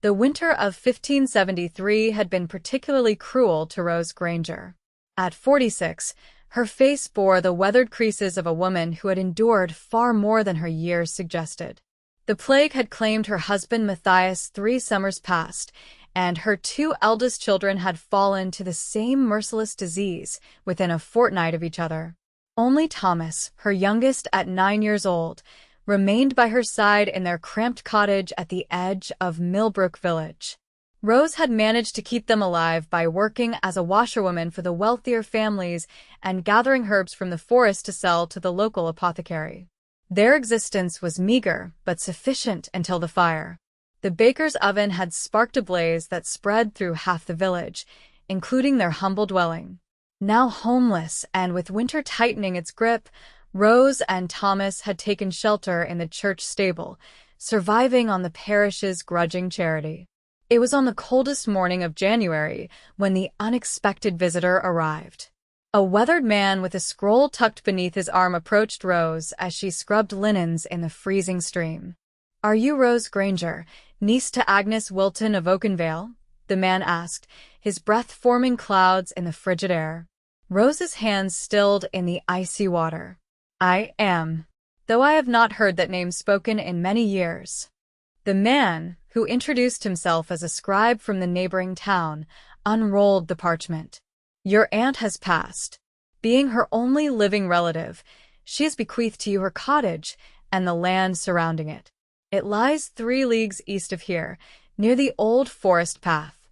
The winter of 1573 had been particularly cruel to Rose Granger. At 46, her face bore the weathered creases of a woman who had endured far more than her years suggested. The plague had claimed her husband Matthias 3 summers past, and her 2 eldest children had fallen to the same merciless disease within a fortnight of each other. Only Thomas, her youngest at 9 years old, remained by her side in their cramped cottage at the edge of Millbrook village. Rose had managed to keep them alive by working as a washerwoman for the wealthier families and gathering herbs from the forest to sell to the local apothecary. Their existence was meager, but sufficient until the fire. The baker's oven had sparked a blaze that spread through half the village, including their humble dwelling. Now homeless and with winter tightening its grip, Rose and Thomas had taken shelter in the church stable, surviving on the parish's grudging charity. It was on the coldest morning of January when the unexpected visitor arrived. A weathered man with a scroll tucked beneath his arm approached Rose as she scrubbed linens in the freezing stream. "Are you Rose Granger, niece to Agnes Wilton of Oakenvale?" the man asked, his breath forming clouds in the frigid air. Rose's hands stilled in the icy water. "I am, though I have not heard that name spoken in many years." The man, who introduced himself as a scribe from the neighboring town, unrolled the parchment. "Your aunt has passed. Being her only living relative, she has bequeathed to you her cottage and the land surrounding it. It lies 3 leagues east of here, near the old forest path."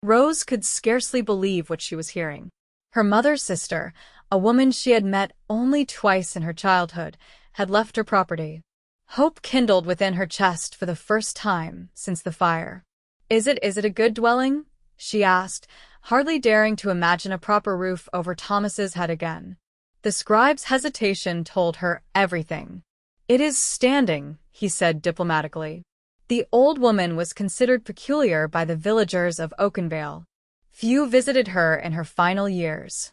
Rose could scarcely believe what she was hearing. Her mother's sister, a woman she had met only twice in her childhood, had left her property. Hope kindled within her chest for the first time since the fire. Is it a good dwelling?" she asked, hardly daring to imagine a proper roof over Thomas's head again. The scribe's hesitation told her everything. "It is standing," he said diplomatically. The old woman was considered peculiar by the villagers of Oakenvale. Few visited her in her final years.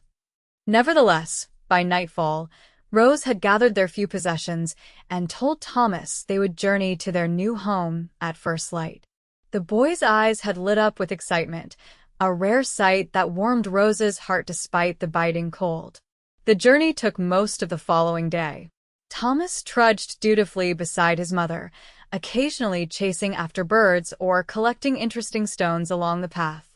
Nevertheless, by nightfall, Rose had gathered their few possessions and told Thomas they would journey to their new home at first light. The boy's eyes had lit up with excitement, a rare sight that warmed Rose's heart despite the biting cold. The journey took most of the following day. Thomas trudged dutifully beside his mother, occasionally chasing after birds or collecting interesting stones along the path.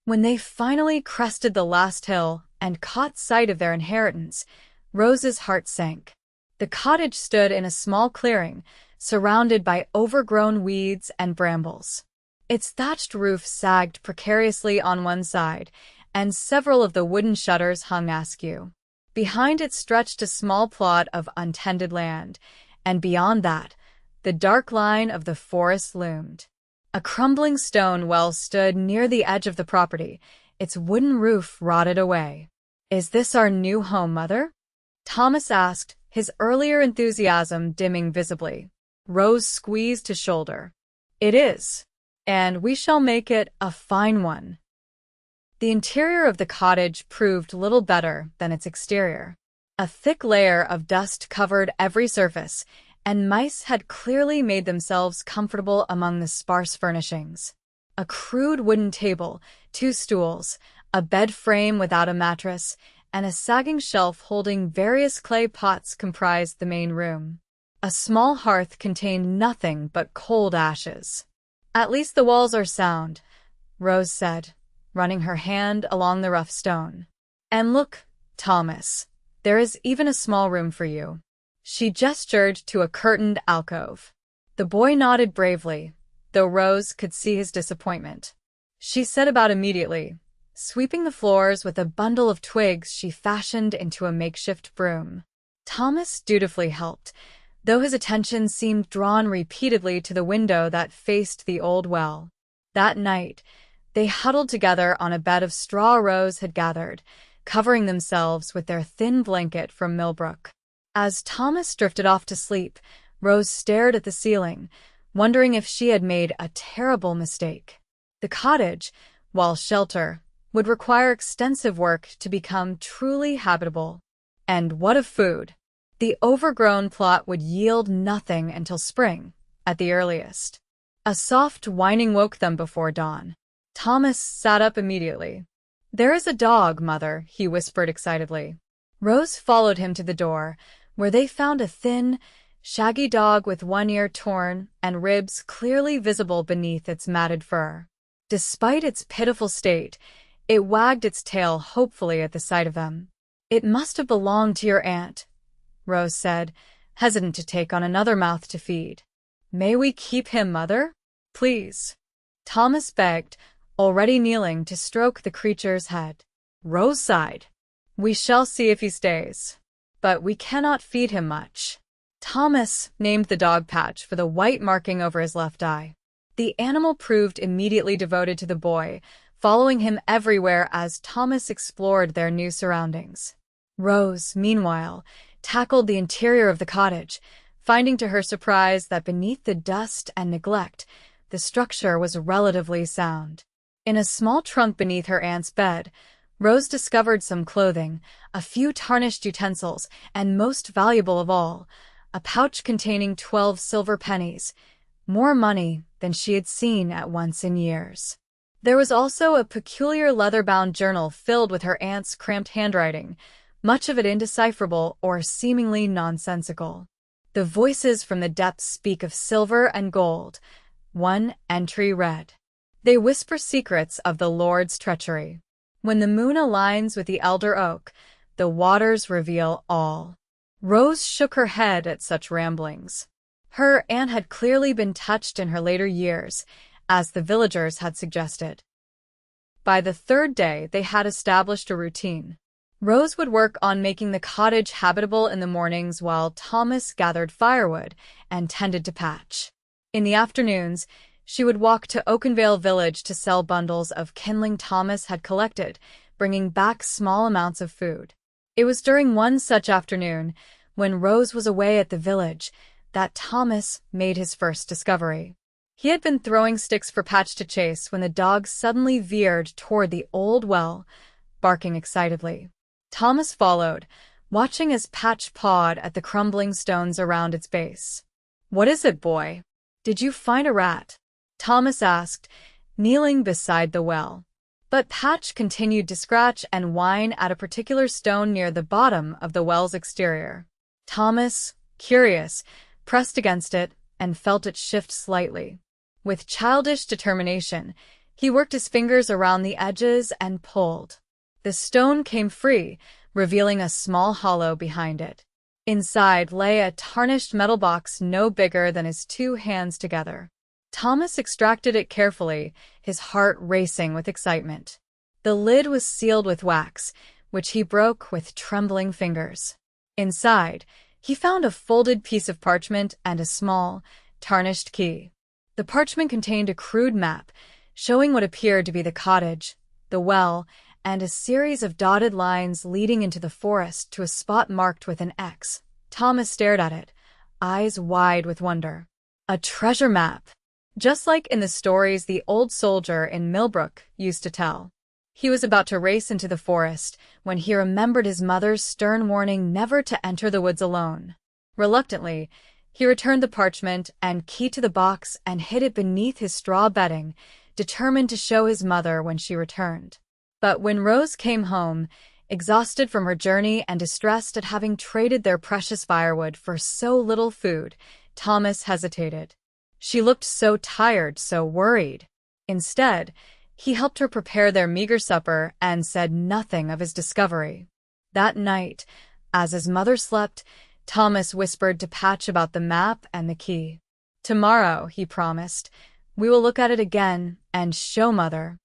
When they finally crested the last hill and caught sight of their inheritance, Rose's heart sank. The cottage stood in a small clearing, surrounded by overgrown weeds and brambles. Its thatched roof sagged precariously on one side, and several of the wooden shutters hung askew. Behind it stretched a small plot of untended land, and beyond that, the dark line of the forest loomed. A crumbling stone well stood near the edge of the property, its wooden roof rotted away. "Is this our new home, Mother?" Thomas asked, his earlier enthusiasm dimming visibly. Rose squeezed his shoulder. "It is, and we shall make it a fine one." The interior of the cottage proved little better than its exterior. A thick layer of dust covered every surface, and mice had clearly made themselves comfortable among the sparse furnishings. A crude wooden table, 2 stools, a bed frame without a mattress, and a sagging shelf holding various clay pots comprised the main room. A small hearth contained nothing but cold ashes. "At least the walls are sound," Rose said, running her hand along the rough stone. "And look, Thomas, there is even a small room for you." She gestured to a curtained alcove. The boy nodded bravely, though Rose could see his disappointment. She set about immediately, sweeping the floors with a bundle of twigs she fashioned into a makeshift broom. Thomas dutifully helped, though his attention seemed drawn repeatedly to the window that faced the old well. That night, they huddled together on a bed of straw Rose had gathered, covering themselves with their thin blanket from Millbrook. As Thomas drifted off to sleep, Rose stared at the ceiling, wondering if she had made a terrible mistake. The cottage, while shelter, would require extensive work to become truly habitable. And what of food? The overgrown plot would yield nothing until spring, at the earliest. A soft whining woke them before dawn. Thomas sat up immediately. "There is a dog, Mother," he whispered excitedly. Rose followed him to the door, where they found a thin, shaggy dog with one ear torn and ribs clearly visible beneath its matted fur. Despite its pitiful state, it wagged its tail hopefully at the sight of them. "It must have belonged to your aunt," Rose said, hesitant to take on another mouth to feed. "May we keep him, Mother? Please," Thomas begged, already kneeling to stroke the creature's head. Rose sighed. "We shall see if he stays. But we cannot feed him much." Thomas named the dog Patch for the white marking over his left eye. The animal proved immediately devoted to the boy, following him everywhere as Thomas explored their new surroundings. Rose, meanwhile, tackled the interior of the cottage, finding to her surprise that beneath the dust and neglect, the structure was relatively sound. In a small trunk beneath her aunt's bed, Rose discovered some clothing, a few tarnished utensils, and most valuable of all, a pouch containing 12 silver pennies, more money than she had seen at once in years. There was also a peculiar leather-bound journal filled with her aunt's cramped handwriting, much of it indecipherable or seemingly nonsensical. The voices from the depths speak of silver and gold. One entry read, "They whisper secrets of the Lord's treachery. When the moon aligns with the elder oak, the waters reveal all." Rose shook her head at such ramblings. Her aunt had clearly been touched in her later years, as the villagers had suggested. By the third day, they had established a routine. Rose would work on making the cottage habitable in the mornings while Thomas gathered firewood and tended to Patch. In the afternoons, she would walk to Oakenvale village to sell bundles of kindling Thomas had collected, bringing back small amounts of food. It was during one such afternoon, when Rose was away at the village, that Thomas made his first discovery. He had been throwing sticks for Patch to chase when the dog suddenly veered toward the old well, barking excitedly. Thomas followed, watching as Patch pawed at the crumbling stones around its base. "What is it, boy? Did you find a rat?" Thomas asked, kneeling beside the well. But Patch continued to scratch and whine at a particular stone near the bottom of the well's exterior. Thomas, curious, pressed against it and felt it shift slightly. With childish determination, he worked his fingers around the edges and pulled. The stone came free, revealing a small hollow behind it. Inside lay a tarnished metal box no bigger than his two hands together. Thomas extracted it carefully, his heart racing with excitement. The lid was sealed with wax, which he broke with trembling fingers. Inside, he found a folded piece of parchment and a small, tarnished key. The parchment contained a crude map, showing what appeared to be the cottage, the well, and a series of dotted lines leading into the forest to a spot marked with an X. Thomas stared at it, eyes wide with wonder. A treasure map, just like in the stories the old soldier in Millbrook used to tell. He was about to race into the forest when he remembered his mother's stern warning never to enter the woods alone. Reluctantly, he returned the parchment and key to the box and hid it beneath his straw bedding, determined to show his mother when she returned. But when Rose came home, exhausted from her journey and distressed at having traded their precious firewood for so little food, Thomas hesitated. She looked so tired, so worried. Instead, he helped her prepare their meager supper and said nothing of his discovery. That night, as his mother slept, Thomas whispered to Patch about the map and the key. "Tomorrow," he promised, "we will look at it again and show Mother."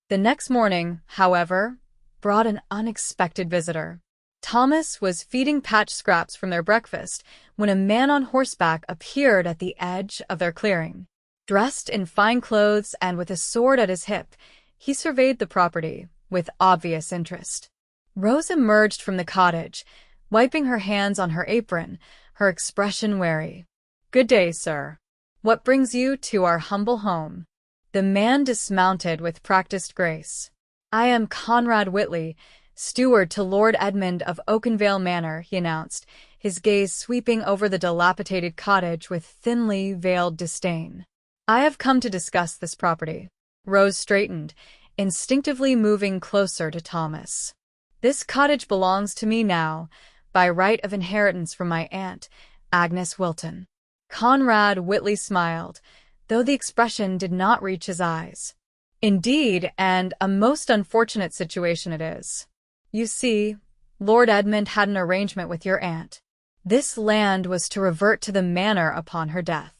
The next morning, however, brought an unexpected visitor. Thomas was feeding Patch scraps from their breakfast when a man on horseback appeared at the edge of their clearing. Dressed in fine clothes and with a sword at his hip, he surveyed the property with obvious interest. Rose emerged from the cottage, wiping her hands on her apron, her expression wary. "Good day, sir. What brings you to our humble home?" The man dismounted with practiced grace. "I am Conrad Whitley, steward to Lord Edmund of Oakenvale Manor," he announced, his gaze sweeping over the dilapidated cottage with thinly veiled disdain. I have come to discuss this property. Rose straightened, instinctively moving closer to Thomas. This cottage belongs to me now, by right of inheritance from my aunt, Agnes Wilton. Conrad Whitley smiled, though the expression did not reach his eyes. Indeed, and a most unfortunate situation it is. You see, Lord Edmund had an arrangement with your aunt. This land was to revert to the manor upon her death.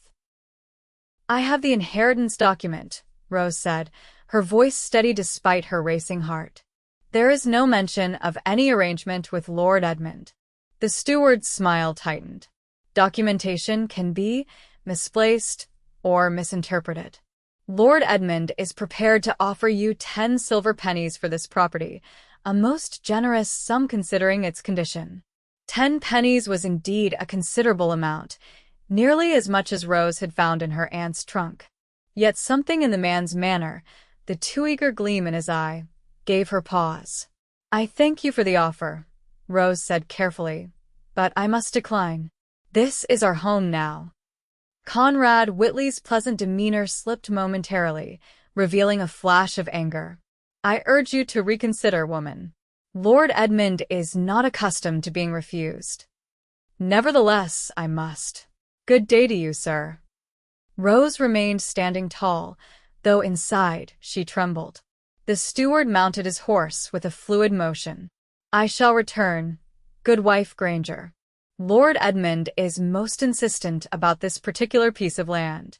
I have the inheritance document, Rose said, her voice steady despite her racing heart. There is no mention of any arrangement with Lord Edmund. The steward's smile tightened. Documentation can be misplaced or misinterpreted. Lord Edmund is prepared to offer you 10 silver pennies for this property, a most generous sum considering its condition. 10 pennies was indeed a considerable amount, nearly as much as Rose had found in her aunt's trunk. Yet something in the man's manner, the too eager gleam in his eye, gave her pause. I thank you for the offer, Rose said carefully, but I must decline. This is our home now. Conrad Whitley's pleasant demeanor slipped momentarily, revealing a flash of anger. I urge you to reconsider, woman. Lord Edmund is not accustomed to being refused. Nevertheless, I must. Good day to you, sir. Rose remained standing tall, though inside she trembled. The steward mounted his horse with a fluid motion. I shall return, good wife Granger. Lord Edmund is most insistent about this particular piece of land.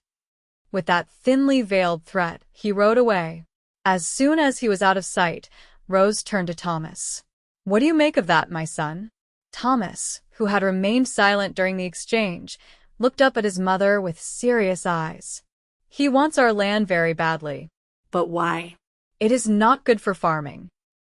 With that thinly veiled threat, he rode away. As soon as he was out of sight, Rose turned to Thomas. What do you make of that, my son? Thomas, who had remained silent during the exchange, looked up at his mother with serious eyes. He wants our land very badly. But why? It is not good for farming.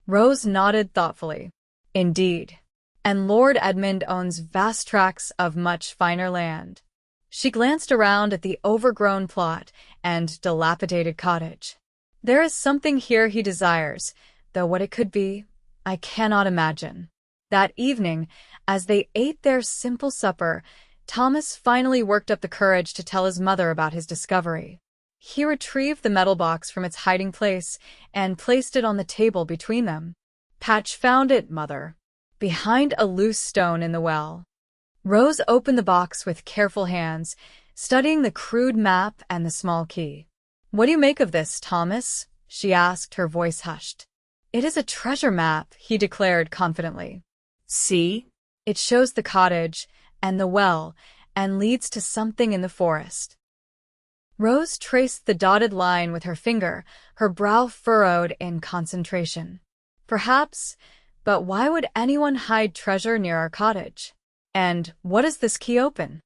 Rose nodded thoughtfully. Indeed. And Lord Edmund owns vast tracts of much finer land. She glanced around at the overgrown plot and dilapidated cottage. There is something here he desires, though what it could be, I cannot imagine. That evening, as they ate their simple supper, Thomas finally worked up the courage to tell his mother about his discovery. He retrieved the metal box from its hiding place and placed it on the table between them. Patch found it, mother. Behind a loose stone in the well. Rose opened the box with careful hands, studying the crude map and the small key. What do you make of this, Thomas? She asked, her voice hushed. It is a treasure map, he declared confidently. See? It shows the cottage and the well and leads to something in the forest. Rose traced the dotted line with her finger, her brow furrowed in concentration. Perhaps, but why would anyone hide treasure near our cottage? And what does this key open?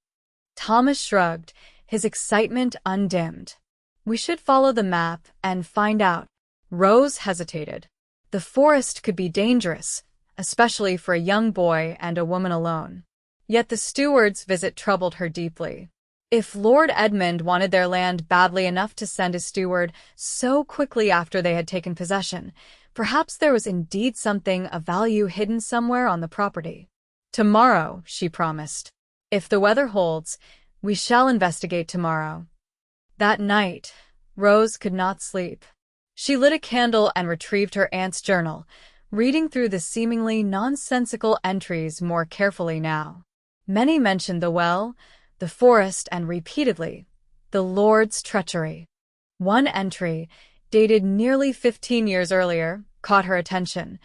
Thomas shrugged, his excitement undimmed. We should follow the map and find out. Rose hesitated. The forest could be dangerous, especially for a young boy and a woman alone. Yet the steward's visit troubled her deeply. If Lord Edmund wanted their land badly enough to send his steward so quickly after they had taken possession, perhaps there was indeed something of value hidden somewhere on the property. Tomorrow, she promised. If the weather holds, we shall investigate tomorrow. That night, Rose could not sleep. She lit a candle and retrieved her aunt's journal, reading through the seemingly nonsensical entries more carefully now. Many mentioned the well, the forest, and repeatedly, the Lord's treachery. One entry, dated nearly 15 years earlier, caught her attention.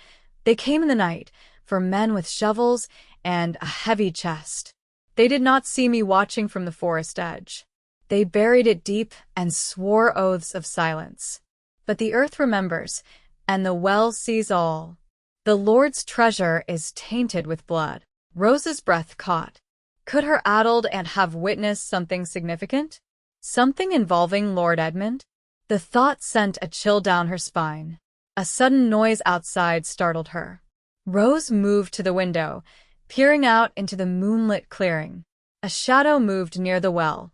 They came in the night, for men with shovels and a heavy chest. They did not see me watching from the forest edge. They buried it deep and swore oaths of silence. But the earth remembers, and the well sees all. The Lord's treasure is tainted with blood. Rose's breath caught. Could her addled aunt have witnessed something significant? Something involving Lord Edmund? The thought sent a chill down her spine. A sudden noise outside startled her. Rose moved to the window, peering out into the moonlit clearing. A shadow moved near the well,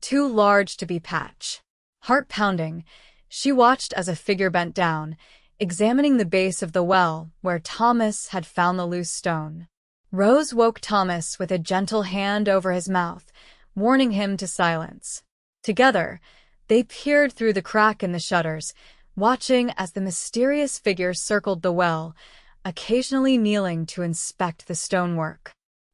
too large to be Patch. Heart pounding, she watched as a figure bent down, examining the base of the well where Thomas had found the loose stone. Rose woke Thomas with a gentle hand over his mouth, warning him to silence. Together, they peered through the crack in the shutters, watching as the mysterious figure circled the well, occasionally kneeling to inspect the stonework.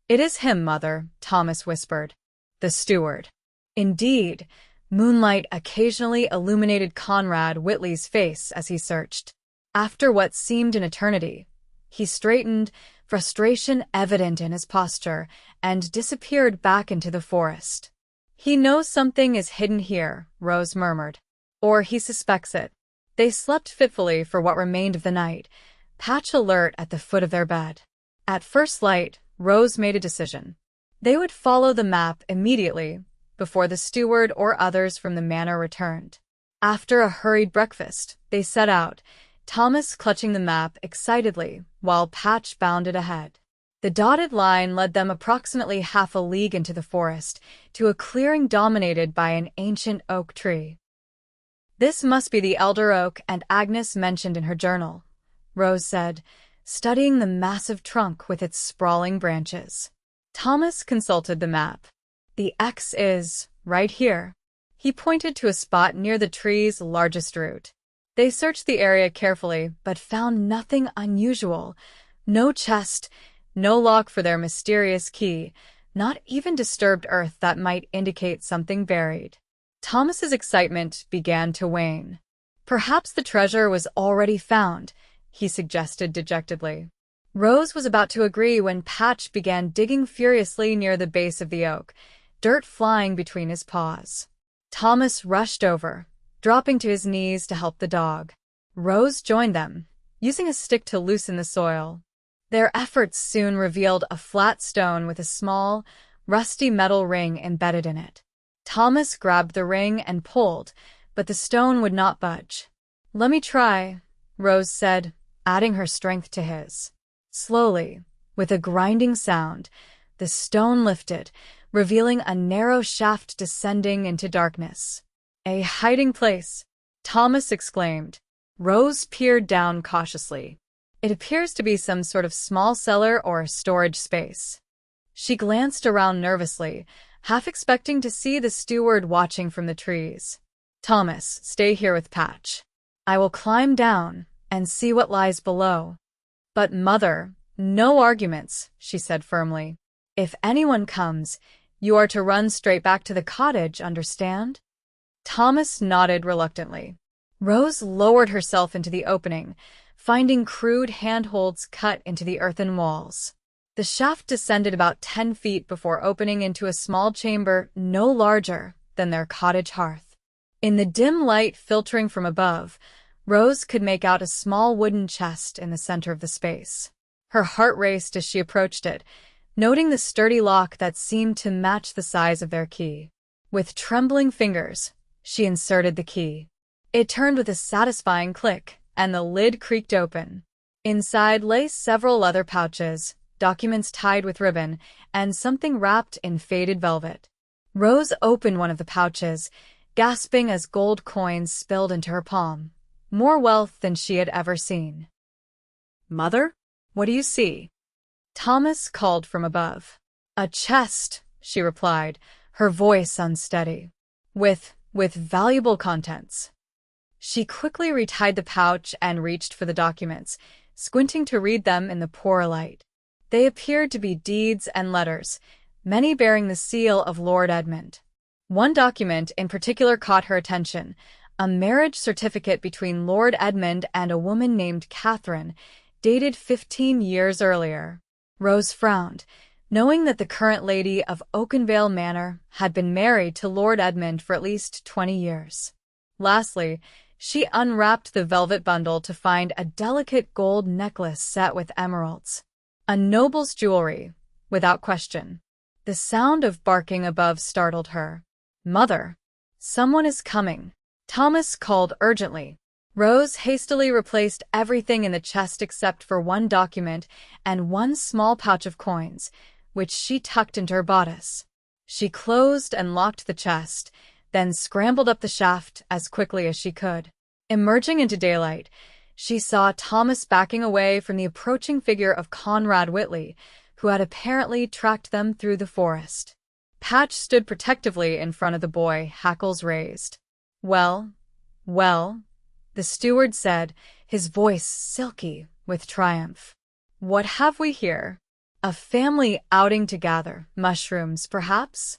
"It is him, Mother," Thomas whispered. "The steward." Indeed, moonlight occasionally illuminated Conrad Whitley's face as he searched. After what seemed an eternity, he straightened, frustration evident in his posture, and disappeared back into the forest. "He knows something is hidden here," Rose murmured. "Or he suspects it." They slept fitfully for what remained of the night, Patch alert at the foot of their bed. At first light, Rose made a decision. They would follow the map immediately, before the steward or others from the manor returned. After a hurried breakfast, they set out, Thomas clutching the map excitedly, while Patch bounded ahead. The dotted line led them approximately half a league into the forest, to a clearing dominated by an ancient oak tree. "This must be the elder oak and Agnes mentioned in her journal," Rose said, studying the massive trunk with its sprawling branches. Thomas consulted the map. "The X is right here." He pointed to a spot near the tree's largest root. They searched the area carefully, but found nothing unusual. No chest, no lock for their mysterious key, not even disturbed earth that might indicate something buried. Thomas's excitement began to wane. "Perhaps the treasure was already found," he suggested dejectedly. Rose was about to agree when Patch began digging furiously near the base of the oak, dirt flying between his paws. Thomas rushed over, dropping to his knees to help the dog. Rose joined them, using a stick to loosen the soil. Their efforts soon revealed a flat stone with a small, rusty metal ring embedded in it. Thomas grabbed the ring and pulled, but the stone would not budge. "Let me try," Rose said, adding her strength to his. Slowly, with a grinding sound, the stone lifted, revealing a narrow shaft descending into darkness. "A hiding place," Thomas exclaimed. Rose peered down cautiously. "It appears to be some sort of small cellar or storage space." She glanced around nervously, half expecting to see the steward watching from the trees. "Thomas, stay here with Patch. I will climb down and see what lies below." "But Mother, no arguments," she said firmly. "If anyone comes, you are to run straight back to the cottage, understand?" Thomas nodded reluctantly. Rose lowered herself into the opening, finding crude handholds cut into the earthen walls. The shaft descended about 10 feet before opening into a small chamber no larger than their cottage hearth. In the dim light filtering from above, Rose could make out a small wooden chest in the center of the space. Her heart raced as she approached it, noting the sturdy lock that seemed to match the size of their key. With trembling fingers, she inserted the key. It turned with a satisfying click, and the lid creaked open. Inside lay several leather pouches, documents tied with ribbon, and something wrapped in faded velvet. Rose opened one of the pouches, gasping as gold coins spilled into her palm. More wealth than she had ever seen. "Mother, what do you see?" Thomas called from above. "A chest," she replied, her voice unsteady. With valuable contents." She quickly retied the pouch and reached for the documents, squinting to read them in the poor light. They appeared to be deeds and letters, many bearing the seal of Lord Edmund. One document in particular caught her attention, a marriage certificate between Lord Edmund and a woman named Catherine, dated 15 years earlier. Rose frowned, knowing that the current lady of Oakenvale Manor had been married to Lord Edmund for at least 20 years. Lastly, she unwrapped the velvet bundle to find a delicate gold necklace set with emeralds. A noble's jewelry, without question. The sound of barking above startled her. "Mother, someone is coming," Thomas called urgently. Rose hastily replaced everything in the chest except for one document and one small pouch of coins, which she tucked into her bodice. She closed and locked the chest, then scrambled up the shaft as quickly as she could. Emerging into daylight, she saw Thomas backing away from the approaching figure of Conrad Whitley, who had apparently tracked them through the forest. Patch stood protectively in front of the boy, hackles raised. Well, well, the steward said, his voice silky with triumph. What have we here? A family outing to gather mushrooms, perhaps?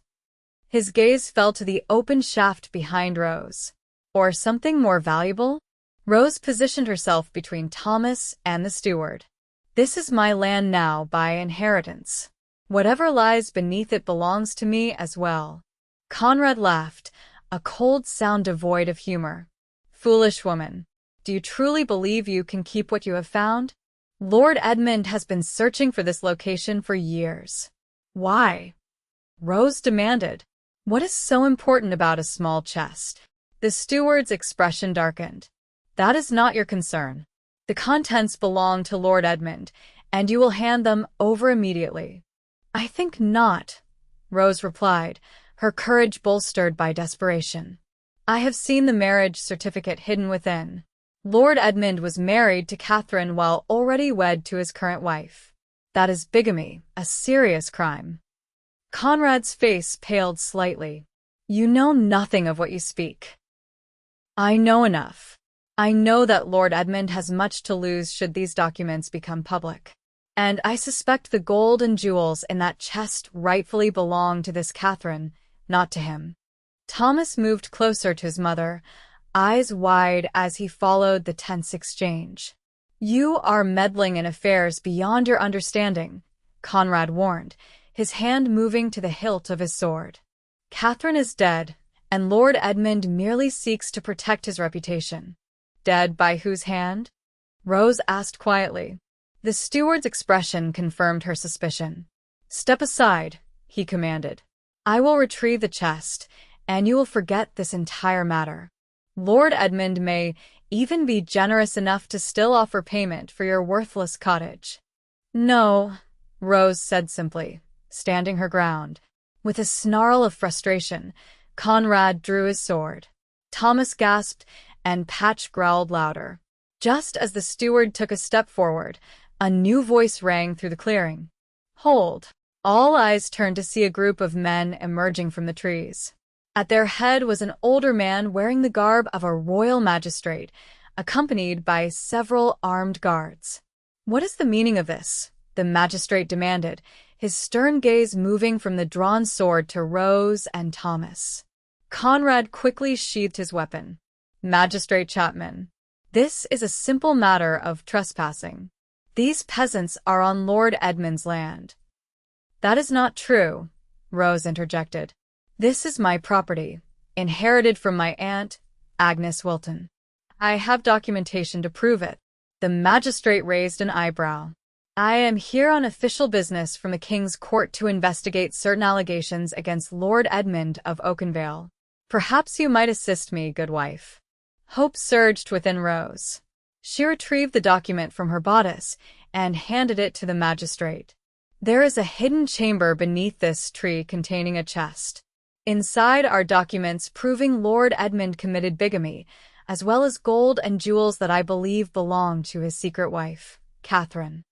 His gaze fell to the open shaft behind Rose. Or something more valuable? Rose positioned herself between Thomas and the steward. This is my land now by inheritance. Whatever lies beneath it belongs to me as well. Conrad laughed, a cold sound devoid of humor. Foolish woman, do you truly believe you can keep what you have found? Lord Edmund has been searching for this location for years. Why? Rose demanded. What is so important about a small chest? The steward's expression darkened. That is not your concern. The contents belong to Lord Edmund, and you will hand them over immediately. I think not, Rose replied, her courage bolstered by desperation. I have seen the marriage certificate hidden within. Lord Edmund was married to Catherine while already wed to his current wife. That is bigamy, a serious crime. Conrad's face paled slightly. You know nothing of what you speak. I know enough. I know that Lord Edmund has much to lose should these documents become public. And I suspect the gold and jewels in that chest rightfully belong to this Catherine, not to him. Thomas moved closer to his mother, eyes wide as he followed the tense exchange. You are meddling in affairs beyond your understanding, Conrad warned, his hand moving to the hilt of his sword. Catherine is dead, and Lord Edmund merely seeks to protect his reputation. Dead by whose hand? Rose asked quietly. The steward's expression confirmed her suspicion. Step aside, he commanded. I will retrieve the chest, and you will forget this entire matter. Lord Edmund may even be generous enough to still offer payment for your worthless cottage. No, Rose said simply, standing her ground. With a snarl of frustration, Conrad drew his sword. Thomas gasped, and Patch growled louder. Just as the steward took a step forward, a new voice rang through the clearing. Hold! All eyes turned to see a group of men emerging from the trees. At their head was an older man wearing the garb of a royal magistrate, accompanied by several armed guards. What is the meaning of this? The magistrate demanded, his stern gaze moving from the drawn sword to Rose and Thomas. Conrad quickly sheathed his weapon. Magistrate Chapman, this is a simple matter of trespassing. These peasants are on Lord Edmund's land. That is not true, Rose interjected. This is my property, inherited from my aunt, Agnes Wilton. I have documentation to prove it. The magistrate raised an eyebrow. I am here on official business from the King's Court to investigate certain allegations against Lord Edmund of Oakenvale. Perhaps you might assist me, good wife. Hope surged within Rose. She retrieved the document from her bodice and handed it to the magistrate. There is a hidden chamber beneath this tree containing a chest. Inside are documents proving Lord Edmund committed bigamy, as well as gold and jewels that I believe belong to his secret wife, Catherine.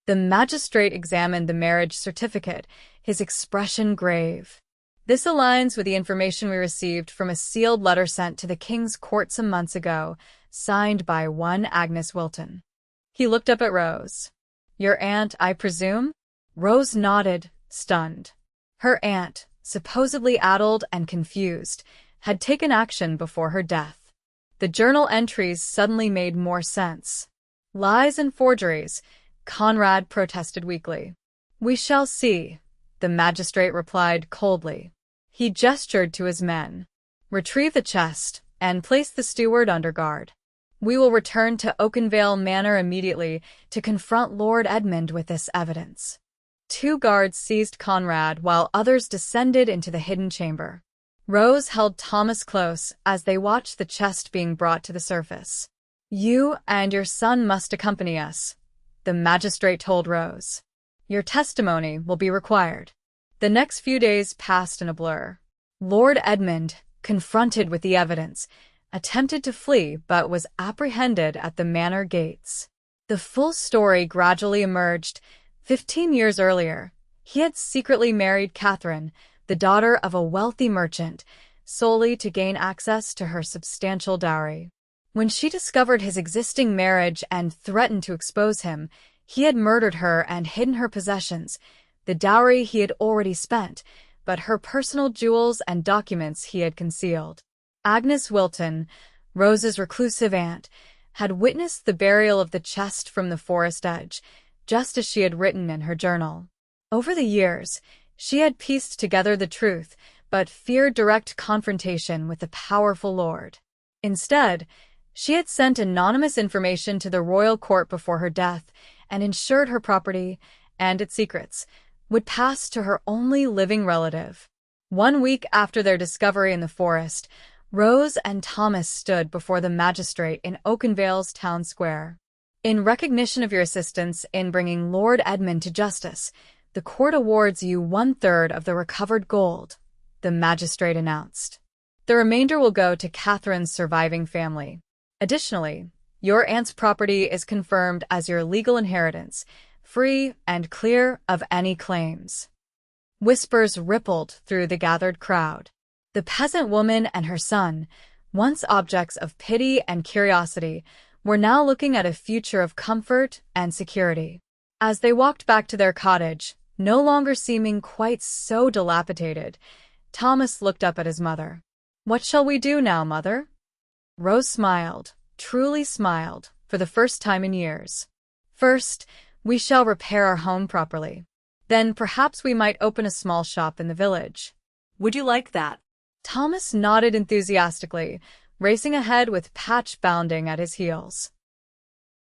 The magistrate examined the marriage certificate, his expression grave. This aligns with the information we received from a sealed letter sent to the King's Court some months ago, signed by one Agnes Wilton. He looked up at Rose. Your aunt, I presume? Rose nodded, stunned. Her aunt, supposedly addled and confused, had taken action before her death. The journal entries suddenly made more sense. Lies and forgeries, Conrad protested weakly. We shall see, the magistrate replied coldly. He gestured to his men. Retrieve the chest, and place the steward under guard. We will return to Oakenvale Manor immediately to confront Lord Edmund with this evidence. 2 guards seized Conrad while others descended into the hidden chamber. Rose held Thomas close as they watched the chest being brought to the surface. You and your son must accompany us, the magistrate told Rose. Your testimony will be required. The next few days passed in a blur. Lord Edmund, confronted with the evidence, attempted to flee but was apprehended at the manor gates. The full story gradually emerged. 15 years earlier, he had secretly married Catherine, the daughter of a wealthy merchant, solely to gain access to her substantial dowry. When she discovered his existing marriage and threatened to expose him, he had murdered her and hidden her possessions, the dowry he had already spent, but her personal jewels and documents he had concealed. Agnes Wilton, Rose's reclusive aunt, had witnessed the burial of the chest from the forest edge, just as she had written in her journal. Over the years, she had pieced together the truth, but feared direct confrontation with the powerful lord. Instead, she had sent anonymous information to the royal court before her death and ensured her property and its secrets would pass to her only living relative. 1 week after their discovery in the forest, Rose and Thomas stood before the magistrate in Oakenvale's town square. In recognition of your assistance in bringing Lord Edmund to justice, the court awards you 1/3 of the recovered gold, the magistrate announced. The remainder will go to Catherine's surviving family. Additionally, your aunt's property is confirmed as your legal inheritance, free and clear of any claims. Whispers rippled through the gathered crowd. The peasant woman and her son, once objects of pity and curiosity, were now looking at a future of comfort and security. As they walked back to their cottage, no longer seeming quite so dilapidated, Thomas looked up at his mother. "What shall we do now, Mother?" Rose smiled, truly smiled, for the first time in years. "First, we shall repair our home properly. Then perhaps we might open a small shop in the village." Would you like that? Thomas nodded enthusiastically, racing ahead with Patch bounding at his heels.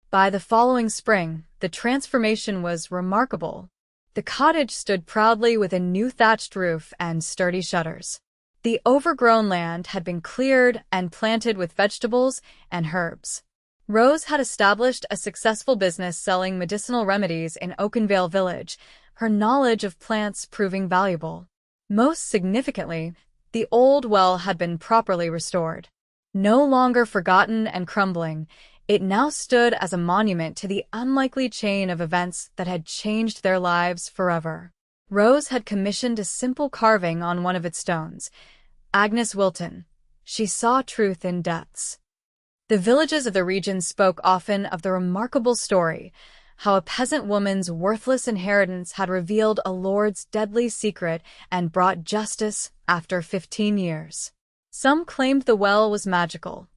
By the following spring, the transformation was remarkable. The cottage stood proudly with a new thatched roof and sturdy shutters. The overgrown land had been cleared and planted with vegetables and herbs. Rose had established a successful business selling medicinal remedies in Oakenvale village, her knowledge of plants proving valuable. Most significantly, the old well had been properly restored. No longer forgotten and crumbling, it now stood as a monument to the unlikely chain of events that had changed their lives forever. Rose had commissioned a simple carving on one of its stones. Agnes Wilton. She saw truth in depths. The villages of the region spoke often of the remarkable story, how a peasant woman's worthless inheritance had revealed a lord's deadly secret and brought justice after 15 years. Some claimed the well was magical.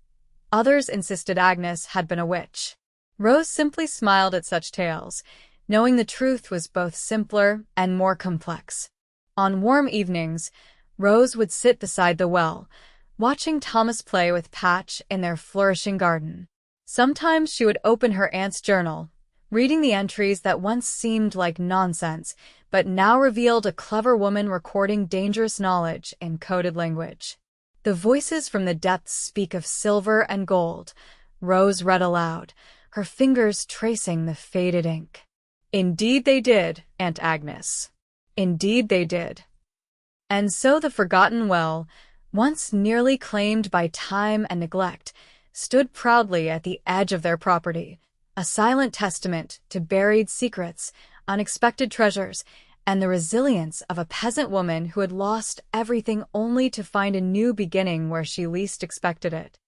Others insisted Agnes had been a witch. Rose simply smiled at such tales, knowing the truth was both simpler and more complex. On warm evenings, Rose would sit beside the well, watching Thomas play with Patch in their flourishing garden. Sometimes she would open her aunt's journal, reading the entries that once seemed like nonsense, but now revealed a clever woman recording dangerous knowledge in coded language. "The voices from the depths speak of silver and gold," Rose read aloud, her fingers tracing the faded ink. "Indeed they did, Aunt Agnes. Indeed they did." And so the forgotten well, once nearly claimed by time and neglect, stood proudly at the edge of their property, a silent testament to buried secrets, unexpected treasures, and the resilience of a peasant woman who had lost everything only to find a new beginning where she least expected it.